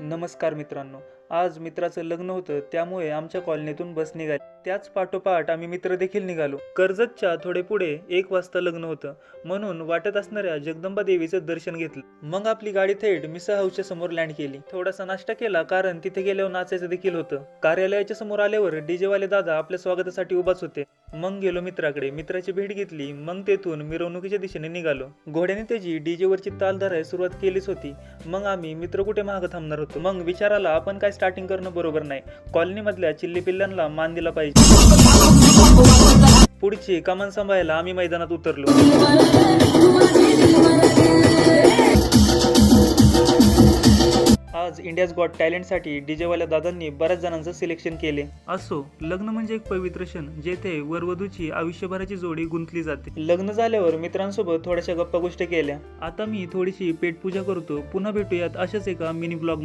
नमस्कार मित्रांनो. आज मित्राचं लग्न होतं, त्यामुळे आमच्या कॉलनीतून बस निघाली. त्याच पाठोपाठ आम्ही मित्र देखील निघालो. कर्जतच्या थोडे पुढे 1 वाजता लग्न होतं, म्हणून वाटत असणाऱ्या जगदंबा देवीचं दर्शन घेतलं. मग आपली गाडी थेट मिसळ हाऊसच्या समोर लँड केली. थोडासा नाश्ता केला, कारण तिथे गेल्यावर नाचायचं देखील होतं. कार्यालयाच्या समोर आल्यावर डीजे वाले दादा आपल्या स्वागतासाठी उभाच होते. मग गेलो मित्राकडे, मित्राची भेट घेतली. मग तेथून मिरवणुकीच्या दिशेने निघालो. घोड्याने त्याची डीजे वरची ताल धरायला सुरुवात केलीच होती. मग आम्ही मित्र कुठे मागं थांबणार होतो. मग विचार आला, आपण काय स्टार्टिंग करणं बरोबर नाही. कॉलनी मधल्या चिल्ली पिल्लांना मान दिला पाहिजे. पुढची कमान सांभाळायला आम्ही मैदानात उतरलो. आज इंडियाज गॉट टॅलेंटसाठी डीजेवाल्या दादांनी बऱ्याच जणांचं सिलेक्शन केले. असो, लग्न म्हणजे एक पवित्र क्षण, जेथे वरवधूची आयुष्यभराची जोडी गुंतली जाते. लग्न झाल्यावर मित्रांसोबत थोड्याशा गप्पा गोष्टी केल्या. आता मी थोडीशी पेटपूजा करतो. पुन्हा भेटूयात अशाच एका मिनी ब्लॉग मध्ये.